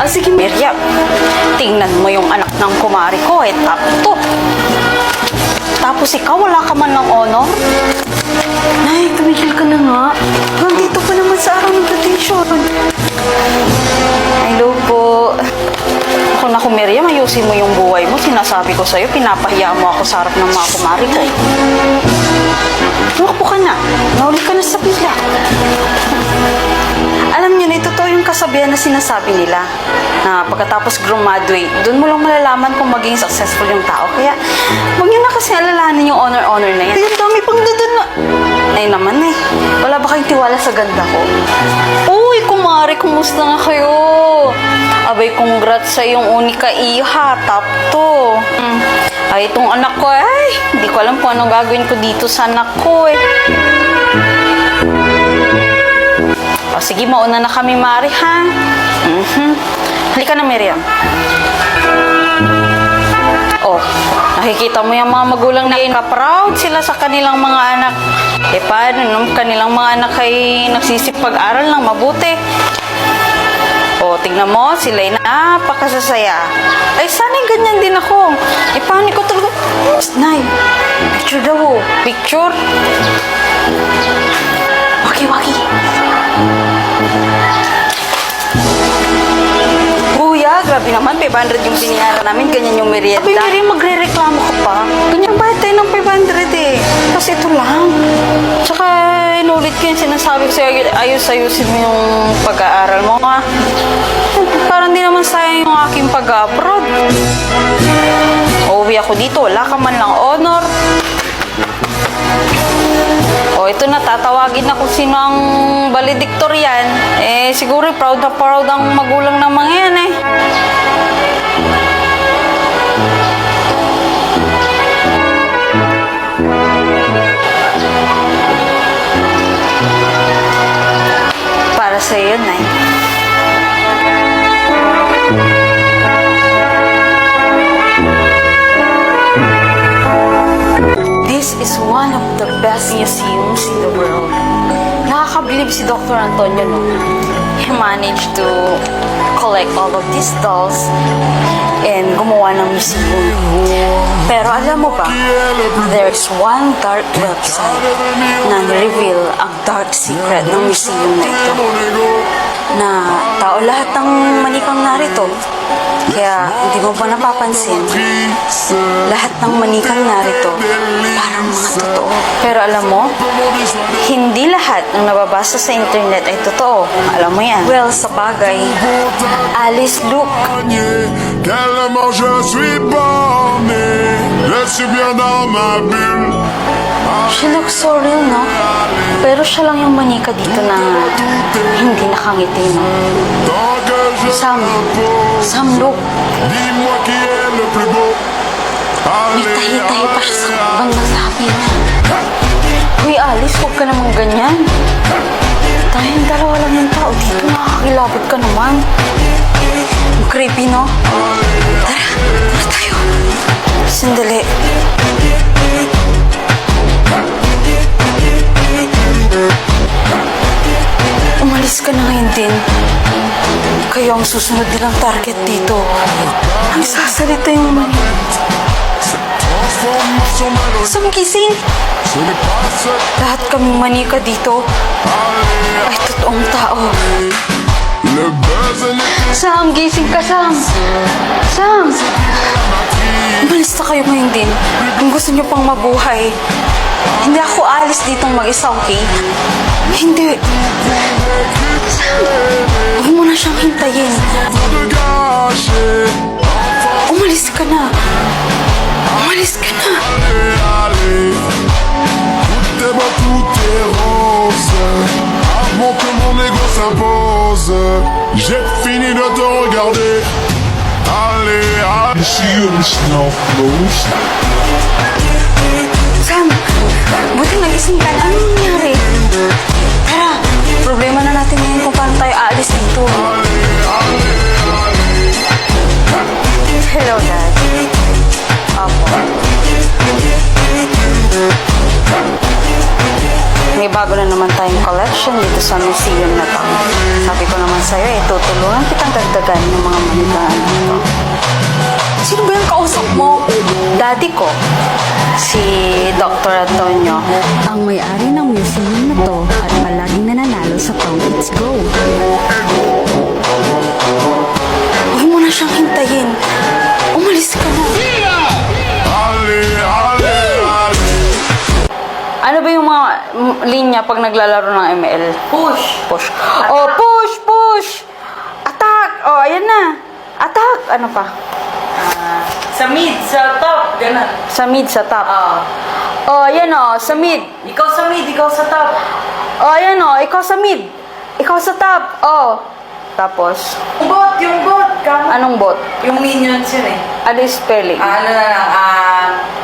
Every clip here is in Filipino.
Sige, Miriam. Tingnan mo yung anak ng kumari ko, top to. Tapos ikaw, wala ka man ng honor? Nay, tumigil ka na nga. Nandito pa naman sa araw ng graduation. Hello po. Naku, Miriam, ayusin mo yung buhay mo. Sinasabi ko sa'yo, pinapahiya mo ako sa harap ng mga kumari ko. Tumakbo ka na. Nauli ka na sa pila. Alam niyo na, totoo yung kasabihan na sinasabi nila na pagkatapos graduate, doon mo lang malalaman kung maging successful yung tao. Kaya, huwag niyo na kasi alalahanin yung honor na yan. Ay, ang dami pang dadun na. Ay naman eh, wala ba kayong tiwala sa ganda ko? Uy, kumari, kumusta nga kayo? Abay, congrats sa iyong unika iha, top to. Ay, itong anak ko, ay, hindi ko alam kung anong gagawin ko dito sa anak ko eh. O, sige, mauna na kami, Mari, ha? Halika na, Miriam. Oh, nakikita mo yung mga magulang na ka-proud sila sa kanilang mga anak. Eh, paano nung kanilang mga anak ay nagsisipag-aral ng mabuti? O, tignan mo, sila'y napakasasaya. Ay, sana'y ganyan din ako. Eh, paano ko talaga? Nay, picture daw. Picture? Waki-waki. Kuya, grabe naman, 500 yung binayaran namin, ganyan yung merienda. Abay, Mary, magre-reklamo ka pa. Ganyan bayad tayo ng 500 eh. Kasi ito lang. Tsaka, inulit ko yung sinasabi ko sa'yo, ayos-ayusin mo yung pag-aaral mo, ha? Parang di naman sayang yung aking pag-abroad. Uuwi ako dito, wala ka man lang honor. O, ito na, tatawagin na kung sino ang valedictorian. Eh, siguro proud na proud ang magulang ng mga yan eh. Para sa iyo, Nay. This is one of the best museums in the world. Nakakabilib si Dr. Antonio, no? He managed to collect all of these dolls and gumawa ng museum. Pero alam mo ba, there's one dark website na reveal ang dark secret ng museum na ito. Na tao lahat ng manikang narito. Kaya hindi mo ba napapansin, lahat ng manikang narito parang mga totoo. Pero alam mo, hindi lahat ng nababasa sa internet ay totoo. Alam mo yan. Well, sa bagay, Alice, look. Tellement je suis borné, je suis bien dans ma bulle. She looks so real, no? Pero siya lang yung manika dito na hindi nakangiti, no? Sam, look. Dis-moi qui est le plus beau. May tahi-tahi pa siya sa bandang labi niya. Uy, Alice, huwag ka naman ganyan. Tayong dalawa lang yung tao dito. Nakakilabot ka naman. Creepy, no? Tara tayo. Sandali. Umalis ka na ngayon din. Kayo ang susunod nilang target dito. Ang sasalita yung mani. Sam, gising! Lahat kaming manika dito ay totoong tao. Sam, gising ka, Sam! Sam! Umalis na kayo ngayon din. Kung gusto niyo pang mabuhay, hindi ako alis ditong mag-isa, okay? Hindi. Sam, huwag mo na siyang hintayin. Umalis ka na. Umalis ka na. Tout est beau, tout est rose. Avant que mon ego s'impose, j'ai fini de te regarder. Allez, allez. You see you snow close. Sam, buti nagising ka. Ano nangyari? Tara, problema na natin ngayon kung paano tayo aalis dito. Hello, Dad. Opo. May bago na naman tayong collection dito sa museum na to. Sabi ko naman sa'yo, tutulungan kitang dagdagan ng mga ka na dito. Sino ba yung kausap mo? Daddy ko, si Dr. Antonio. Ang may-ari ng museum na to at palaging nananalo sa Tong It's Go. Huwag mo na siyang hintayin. Umalis ka na. Allez, allez, allez. Ano ba yung mga linya pag naglalaro ng ML? Push. Push. Oh, push, push! Attack! Oh, ayan na. Attack! Ano pa? Sa mid, sa top. Ganun. Sa mid, sa top. Oo. Oh, ayan oh, sa mid. Ikaw sa mid, ikaw sa top. Oh, ayan oh, ikaw sa mid. Ikaw sa top. Oh. Tapos, Yung bot. anong bot? Yung minions yun eh. Ano yung spelling? Ano na lang,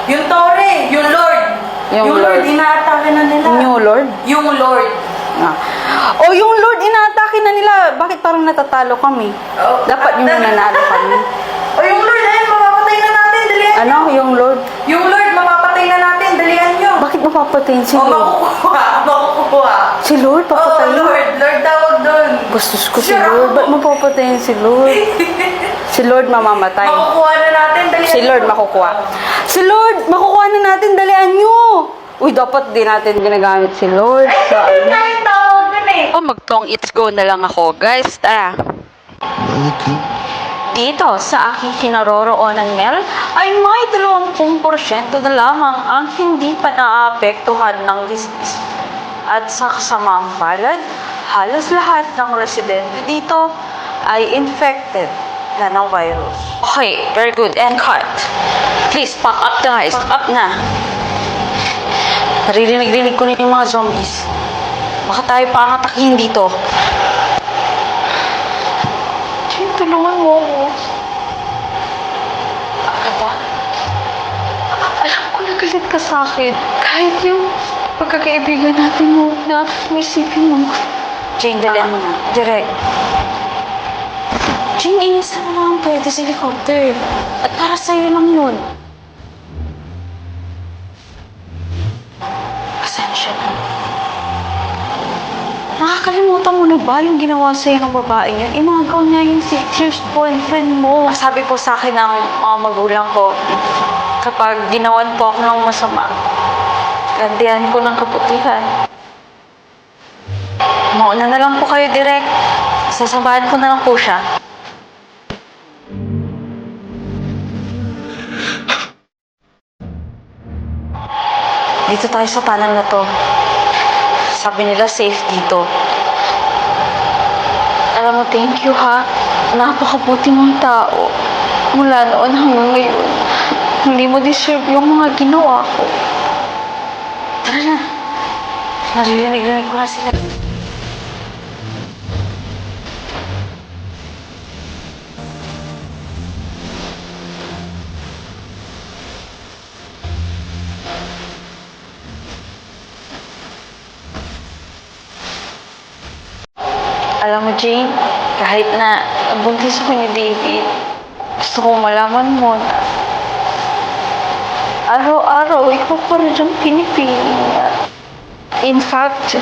yung Tore, yung Lord. Yung Lord, Lord. inaatake na nila. New Lord? Yung Lord. Ah. Oh, yung Lord, inaatake na nila. Bakit parang natatalo kami? Oh, Dapat yung nananalo kami. O yung Lord, ayun, mapapatay na natin, dalihan Ano? Yung Lord? Yung Lord, mapapatay na natin, dalihan nyo. Bakit mapapatayin si O, Lord? makukuha. Si Lord, Oo, papatayin? Lord tawag doon. Bastos ko si Sure Lord. ako. Ba't mapapatayin si Lord? Si Lord mamamatay. Makukuha na natin, dalihan Si Lord nyo. makukuha. Si Lord, makukuha na natin, dalian nyo. Uy, dapat di natin ginagamit si Lord. Ay, tawag doon eh. Oh, mag-tong it's go na lang ako. Guys, tara. Dito sa aking kinaroroonan, Mel, ay may 20% na lamang ang hindi pa naapektuhan ng business. At sa kasamaang palad, halos lahat ng residente dito ay infected na ng virus. Okay, very good. And cut. Please, pack up guys. Pack up na. Naririnig ko na yung mga zombies. Baka tayo pa ang atakihin dito. Jane, tulungan mo ako. Ano ba? Alam ko na galit ka sa akin. Kahit yung pagkakaibigan natin mo na may isipin mo. Jane, dalian mo na. Direct. Jane, inis na lang pwede sa helicopter. At para sa'yo lang yun. Pasensya na. Nakakalimutan mo na ba yung ginawa sa'yo ng babae yun? Inagaw niya yung 6 years boyfriend mo. Sabi po sa akin ng mga magulang ko, kapag ginawan po ako ng masama, gantihan ko ng kabutihan. Mauna na lang po kayo direct. Sasabahan ko na lang po siya. Dito tayo sa tunnel na to. Sabi nila safe dito. Alam mo, thank you ha. Napakabuti mong tao. Mula noon hanggang ngayon. Hindi mo deserve yung mga ginawa ko. Tara na. Naririnig ko na sila. Alam mo, Jane, kahit na buntis ako ni David, gusto kong malaman mo na araw-araw, ikaw pa rin ang pinipili niya. In fact,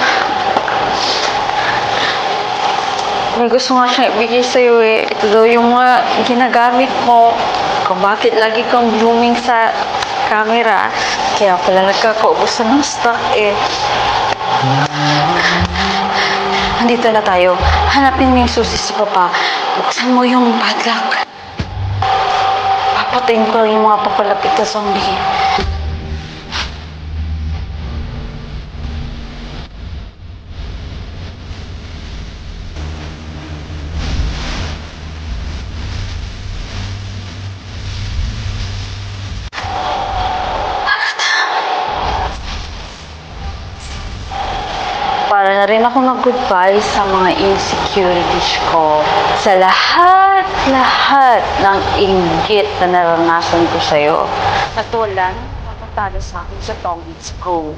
may gusto nga siyang ibigay sa'yo eh. Ito daw yung mga ginagamit mo kung bakit lagi kang blooming sa camera. Kaya pala nagkakaubusan ng stock eh. Nandito na tayo. Hanapin mo yung susi sa baba. Buksan mo yung padlock. Papatayin ko lang yung mga papalapit na zombie. Para na rin ako mag-goodbye sa mga insecurities ko. Sa lahat ng inggit na naranasan ko sa'yo. At walang matatalo sa akin sa Tong It's Go.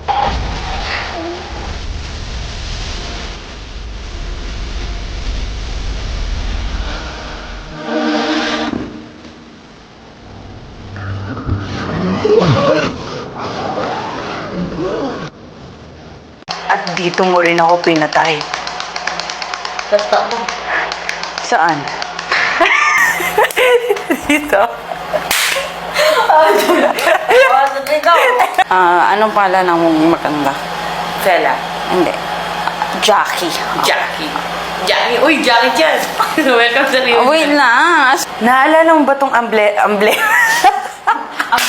At dito mo rin ako pinatay. Basta ako. Saan? dito. Anong pala ng maganda? Fela. Hindi. Jackie. Jackie. Jackie. Uy, Jackie Chan. Welcome sa reunion. Wait lang. Naalala mo ba tong amble?